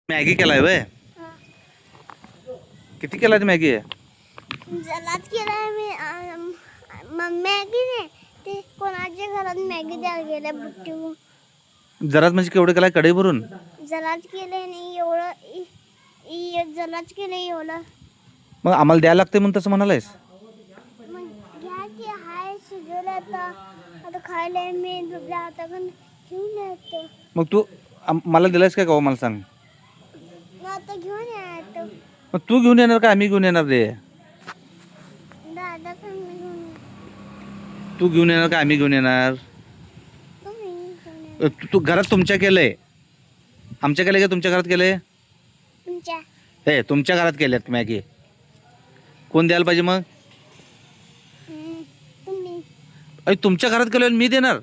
Maggi केलाय वय? किती केलाय ते मॅगी? जलाच केलाय मी मॅगी नाही ते कोणाच्या घरात मॅगी द्यायला गेल्या बुट्टू. जराच म्हणजे केवढं केलाय कढई भरून? जलाच केलंय नाही एवढं जलाच केलंय एवढं. मग आम्हाला द्यायला लागते म्हणून तसं म्हणालायस? मग घ्या की हाय शिजवलं आता खायला मी दुसऱ्या हाताकडून घेऊन येतो. मग तू मला दिलायस काय का मला सांग? मग आता घेऊन येतो. मग तू घेऊन येणार का आम्ही घेऊन येणार रे? दादाकडून घेऊन तू घेऊन येणार का आम्ही घेऊन येणार? तुम्ही घेऊन ये. तू घरात तुमच्या केलंय? आमच्या केलंय का तुमच्या घरात केलंय? तुमच्या हे तुमच्या घरात केल्यात मॅगी. कोण द्यायला पाहिजे मग? तुम्ही अरे तुमच्या घरात केलं मी देणार?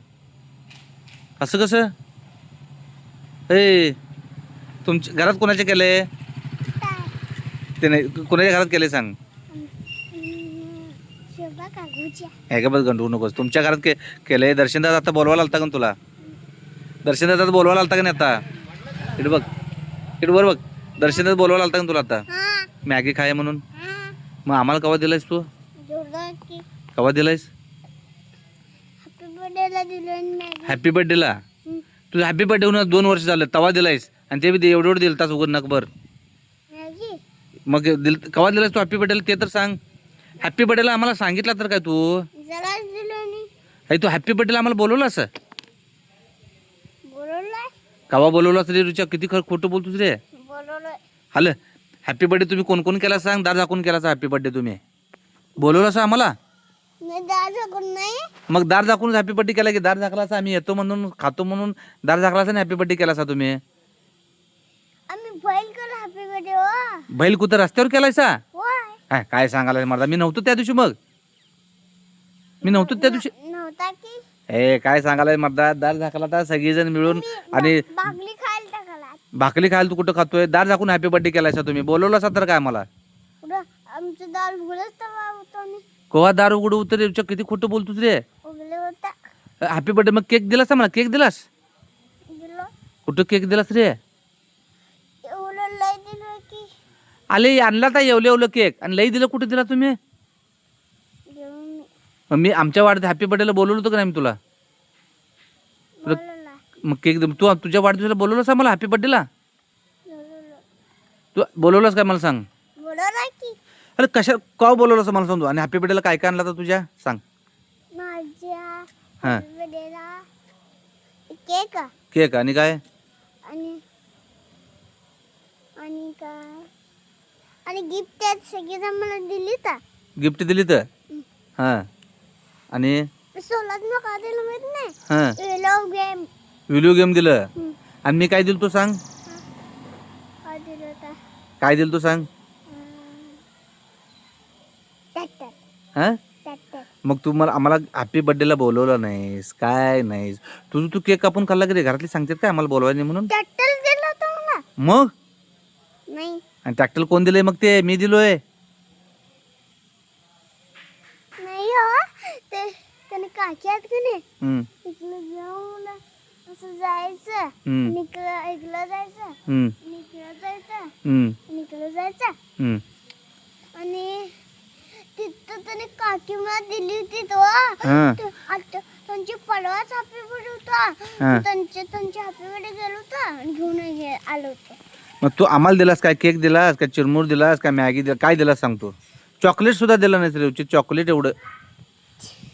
असं कसं? ए तुमच्या घरात कोणाच्या केलंय? ते नाही कोणाच्या घरात केलंय सांग? शोभा काकूच्या. हे का बस गंडवू नकोस. तुमच्या घरात केलंय. दर्शनदादा आता बोलवायला आलता का तुला? दर्शनदादा बोलवायला आलता का नाही आता? इकडे बघ, इकडे बघ. दर्शनदादा बोलवायला आलता का तुला आता हा मॅगी खाय म्हणून? हा मग आम्हाला कवा दिलायस तू? जोरदार की कवा दिलायस? हॅपी बर्थडेला दिलं मॅगी. हॅपी बर्थडेला? तुझं हॅपी बर्थडे होऊन 2 वर्ष झालं तवा दिलायस आणि ते बी एवढं एवढं दिलं तास उघड नकभर. मॅगी मग कवा दिलायस तू हॅपी बर्थडेला ते तर सांग. हॅपी बर्थडेला आम्हाला सांगितलं तर काय तू? जराच दिलं नाही. अरे तू हॅपी बर्थडेला आम्हाला बोलवलास? बोलवलंय कवा बोलवलास रे रुच्या? किती खोटं बोलतोस रे? बोलवलंय. हॅलो हॅपी बर्थडे तुम्ही कोण कोण केला सांग? दार झाकून केला हॅपी बर्थडे तुम्ही? बोलवलास आम्हाला? मी दादाकडून नाही. मग दार झाकून हॅपी बर्थडे केला की? दार झाकलासा आम्ही येतो म्हणून खातो म्हणून दार झाकलासा हॅपी बर्थडे केलासा तुम्ही? आम्ही बैल केला हॅपी बर्थडे हो. बैल कुठं रस्त्यावर केलायसा? होय काय सांगायला मला? मी नव्हतो त्या दिवशी. मग मी नव्हतो त्या दिवशी. नव्हता की ए काय सांगायला मर्दा? दार झाकला तर सगळेजण मिळून आणि भाकली खायला टाकला. भाकरी खायला तू कुठं खातोय? दार झाकून हॅपी बर्थडे केलायसा तुम्ही? बोलवलासा तर काय मला? पुढं आमचं दाल उघडच तवा होतो आणि कोवा दार उघड उतर किती खोटं बोलतोस रे? उघडले होता. हॅपी बर्थडे मग केक दिलास मला? केक दिलास? दिलो कुठं केक दिलास रे? एवढं लय दिलं की आले आणला तर एवलं केक आणि लई दिलं. कुठे दिला तुम्ही? घेऊन मग मी आमच्या वाढदिवस हॅपी बर्थडेला बोलवलं होतं का नाही मी तुला? बोलवला. मग केक तू तुझ्या वाढदिवसाला बोलवलंस मला हॅपी बर्थडेला? बोलवलं. तू बोलवलंस काय मला सांग? बोलवला की अरे कशा का बोलवलंस मला सांग तू? आणि हॅपी बर्थडेला काय काय आणला तर तुझ्या सांग? माझ्या हां हॅपी बर्थडेला केक केक आणि काय? आणि आणि काय आणि गिफ्ट त्यात सगळेजण मला दिली तर गिफ्ट दिली तर? हां आणि सोलात मग काय दिलं माहित नाही. हां येलो गेम व्हिडिओ गेम दिलं. आणि मी काय दिलं तू सांग? काय दिलं होतं काय दिलं तू सांग? ट्रॅक्टर हां ट्रॅक्टर. मग तू मला आम्हाला हॅपी बर्थडेला बोलवलं नाहीस काय नाहीस? तू केक कापून खाल्ला की रे? घरातली सांगतात काय आम्हाला बोलवायला नाही म्हणून? ट्रॅक्टर दिलं होतं मला. मग नाही आणि ट्रॅक्टर कोण दिलंय मग? ते मी दिलोय. नाही हो ते त्याने काकी आहेत की नाही हम्म, इकडं जाऊन असं जायचं हम्म, इकडं जायचं हम्म, इकडं जायचं हम्म, इकडं जायचं हम्म. आणि तिथं त्याने काकी मला दिली होती तो हां आता त्यांची परवाच हॅपी बर्थडे होता. हां त्यांचे हॅपी बर्थडे गेलो होता आणि घेऊन आलो होतो. मग तू आम्हाला दिलास काय? केक दिलास काय? चिरमुर दिलास काय? मॅगी दिला काय दिलास सांगतो? चॉकलेट सुद्धा दिलं नाही रे. चॉकलेट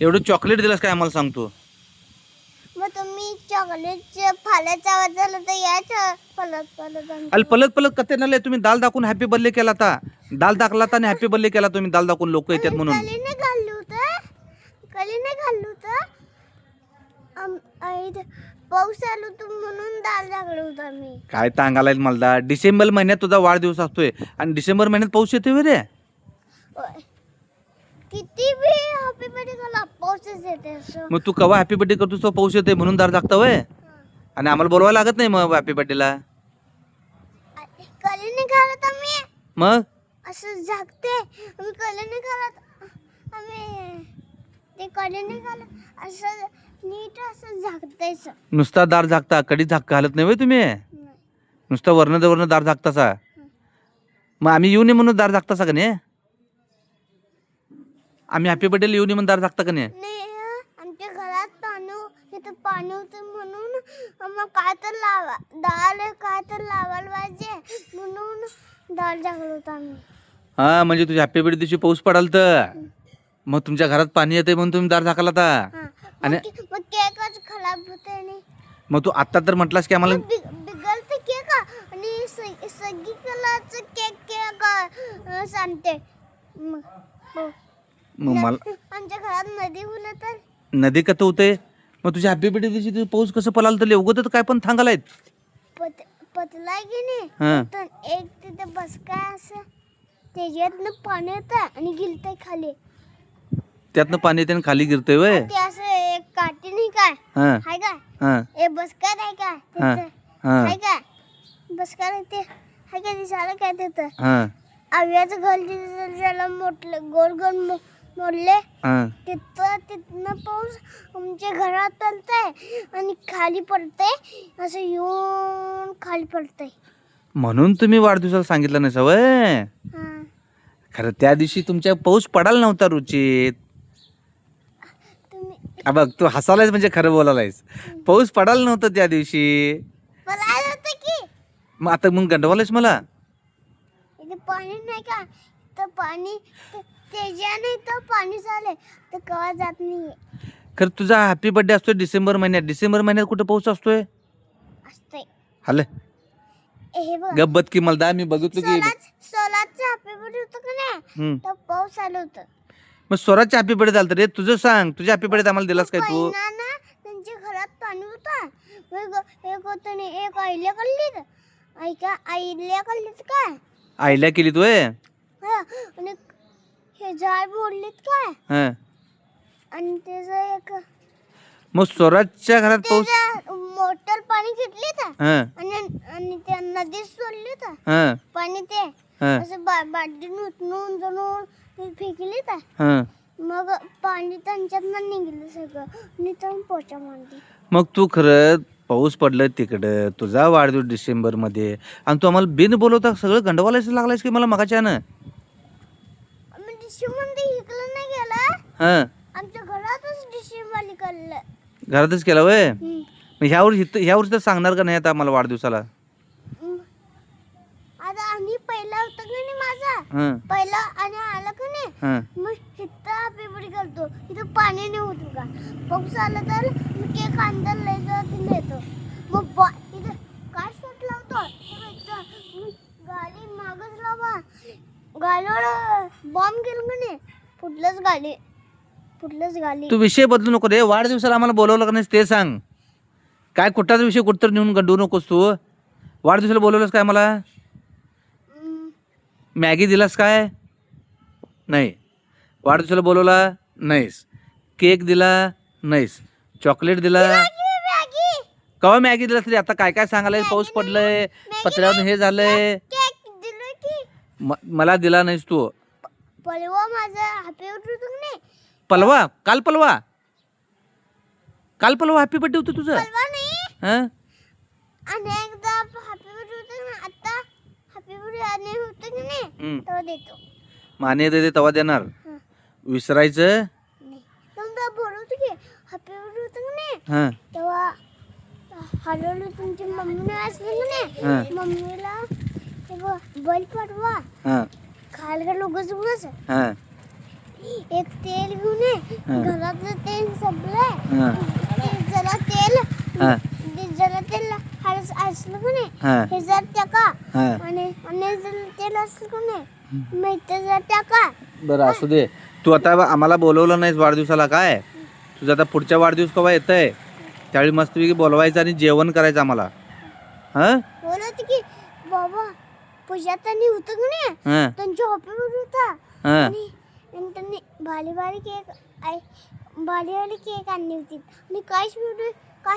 एवढं चॉकलेट दिलास काय आम्हाला सांगतो? मग तुम्ही चॉकलेटच्या फाल्याचा आवाज झाला तर यायचं पलत अरे पलत पलत कथे नले तुम्ही दाल दाखवून हॅपी बर्थडे केला था. दाल दाखला था आणि हॅपी बर्थडे केला तुम्ही. दाल दाखवून लोक येतात म्हणून. कलीने घाललं होतं कलीने घाललं होतं पाऊस आलो होतो म्हणून दाल टाकलं होतं मी. काय सांगायला मला? डिसेंबर महिन्यात तुझा वाढदिवस असतोय आणि डिसेंबर महिन्यात पाऊस येतोय रे? होय. किती बी हॅपी बर्थडे केला पाऊसच येते असं. मग तू कवा हॅपी बर्थडे करतोस तो पाऊस येतोय म्हणून दार दाखता वय? आणि आम्हाला बोलवायला लागत नाही मग हॅपी बर्थडेला? कलीने घालत आम्ही मग असं झाकते आम्ही कलीने घालत आम्ही ते कलीने घालत असं नीट असं झाकतायचं. नुसता दार झाकता कधी झाक घालत नाही वय तुम्ही? नुसतं वर्ण दार झाकतासा. मग आम्ही येऊ नये म्हणून दार झाकतासा का नाही? आम्ही हॅपी बर्थडेला येऊ नये म्हणून दार झाकता का नाही? नाही आमच्या घरात तिथं पाणी होतं म्हणून मग काय तर लावायला पाहिजे म्हणून दार झाकलं होतं आम्ही. हा, म्हणजे तुझ्या हॅपी बर्थडे दिवशी पाऊस पडाल तर मग तुमच्या घरात पाणी येते म्हणून तुम्ही दार झाकाला आता. आणि मग केकच खराब होते आणि मग तू आता तर म्हटलास की आम्हाला बिघडते केक आणि सगळी कलरचं केक सांगते. मग मला आमच्या घरात नदी होलं तर नदी कसं होते? मग तुझ्या हॅपी बर्थडे दिवशी तुझं पाऊस कसं पडाल तर उगत काय पण थांगालायत? पतलाय की नाही हा, तर एक तिथे बस काय असं त्याच्यातनं पाणी येतं आणि गिलतंय खाली. त्यातनं पाणी येते आणि खाली गिरतंय वय. ते असं एक काठी नाही काय हा हाय काय हा एक बसकार आहे काय हा तिथं हा हाय काय बसकार आहे ते हाय काय दिसायला काय तिथं हा आव्याचं घर तिथं त्याला मोठलं गोल गोल मोडले. हा. तिथनं पाऊस आमच्या घरात पडतंय आणि खाली पडतंय असं येऊन खाली पडतंय. म्हणून तुम्ही वाढदिवसाला सांगितलं नाही सवय. हा खरं त्या दिवशी तुमच्या पाऊस पडायला नव्हता रुचित. तुम्ही बघ तू हसायलायस म्हणजे खरं बोलायलायस. पाऊस पडायला नव्हतं त्या दिवशी. मला होतं की मग आता मग गंडवालायस मला. इथे पाणी नाही का तर पाणी त्याच्याने तर पाणी झालंय तर कवा जात नाहीये. खरं तुझा हॅपी बर्थडे असतोय डिसेंबर महिन्यात. डिसेंबर महिन्यात कुठं पाऊस असतोय? असतंय हले हे बघ गब्बत की मला मी बघितलं की. सोलाचं हॅपी बर्थडे होतं का नाही तर पाऊस आलं होतं. मग स्वराजच्या हॅपी बर्थडे झालं रे. तुझं सांग, तुझ्या हॅपी बर्थडे आम्हाला दिलास काय तू? ना त्यांच्या घरात पाणी होतं. एक होतं नाही एक आईल्या कल्लीत आईल्या कल्लीत काय आईला केली तू होय? हा, आणि हे झाड मोडलीत काय हा. आणि त्याचं एक मग स्वराजच्या घरात पाऊस. त्याच्या मोटर पाणी घेतली तर हा आणि त्या नदीत सोडली तर हा पाणी ते हा असं बाटलीन उचलून जणून ते फेकली तर हा. मग पाणी त्यांच्यातनं निघलं सगळं आणि तर पोचा मारली. मग तू खरं पाऊस पडलं तिकडं तुझा वाढदिवस डिसेंबर मध्ये आणि तू आम्हाला बिन बोलवता सगळं गंडवायला लागलायस की मला मगाच्यानं. डिशमध्ये इकडं नाही गेला हा, आमच्या घरातच डिशवाली काढलं. घरातच केला वय. मग ह्या वर्षी तर सांगणार का नाही आता आम्हाला वाढदिवसाला? आता आणि पहिला होता का नाही माझा हा पहिला आणि आला का नाही हा. मग इथं पेपरी करतो इथं पाणी नाही होत का पाऊस आला तर मी केक अंदर नेतो मग इथं काय शॉट लावतो गाडी मागच लावा गाडीवर बॉम्ब गेलो का नाही फुटलंच गाडी. तू विषय बदलू नको रे. वाढदिवसाला आम्हाला बोलवलं का नाही ते सांग. काय कुठलाच विषय कुठतर नेऊन गंडवू नकोस तू. वाढदिवसाला बोलवलंस काय मला? मॅगी दिलास काय? नाही. वाढदिवसाला बोलवला नाहीस. केक दिला नाहीस. चॉकलेट दिला. मॅगी कवा मॅगी दिलास तरी आता काय काय सांगायला? पाऊस पडलंय पत्र्यावर हे झालंय. केक दिलं की मला दिला नाहीस तू. पलवा माझा हॅपी बर्थडे होतं का नाही पलवा काल पलवा हॅपी बर्थडे होतं तुझं. पलवा नाही हा आणि एकदा हॅपी बर्थडे होतं ना आता हॅपी बर्थडे आणि होतं की नाही तेव्हा देतो. माने दे तेव्हा देणार. हा. विसरायचं नाही तुमचा बोलवतो की हॅपी बर्थडे होतं की नाही हा तेव्हा हळूहळू तुमची मम्मीने असली की हा. नाही मम्मीला बैल पाठवा हा खायला लोकच उगाच हा एक तेल घेऊन ये हा. घरातलं तेल संपलंय हा जरा तेल हा जरा तेल असलं का नाही हा हे जर टाका हा. आणि जर तेल असलं का नाही मेथी जर टाका. बरं असू दे. तू आता आम्हाला बोलवलं नाहीस वाढदिवसाला काय. तुझा आता पुढच्या वाढदिवस केव्हा येत आहे त्यावेळी मस्तपैकी बोलवायचं आणि जेवण करायचं आम्हाला. हा बोलत की बाबा पूजातानी होतं का नाही हा त्यांच्या हॉपीवर होता हा आणि त्यांनी भारी केक आणली होती आणि काय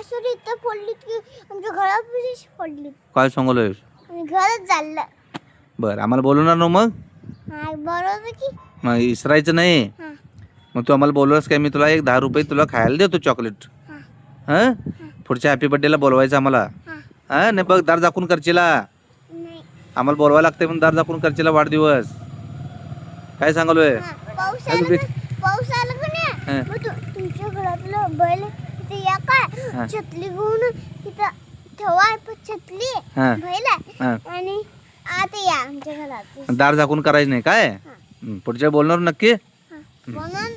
सोडी इथं पडलीत की आमच्या घरापाशीच पडलीत काय सांगलोय. आणि घरच चाललं. बरं आम्हाला बोलवणार ना मग. हा बरोबर की मग इसरायचं नाही. हा मग तू आम्हाला बोलवलंस काय मी तुला एक 10 रुपये तुला खायला देतो चॉकलेट. हा हा पुढच्या हॅपी बर्थडेला बोलवायचं आम्हाला. हा हा नाही बघ दार झाकून करशीला. नाही. आम्हाला बोलवायला लागतंय पण दार झाकून करशीला वाढदिवस. काय सांगालोय. हा, पाऊस अगं आला बे- पाऊस आला का हा. नाही मग तुमच्या घरातलं बैल तिथे या हा. काय छतली घेऊन तिथं ठेवा छतली हा. बैल हा. आणि आता या आमच्या घरात दार झाकून करायचं नाही काय. पुढच्या बोलणार नक्की. म्हणून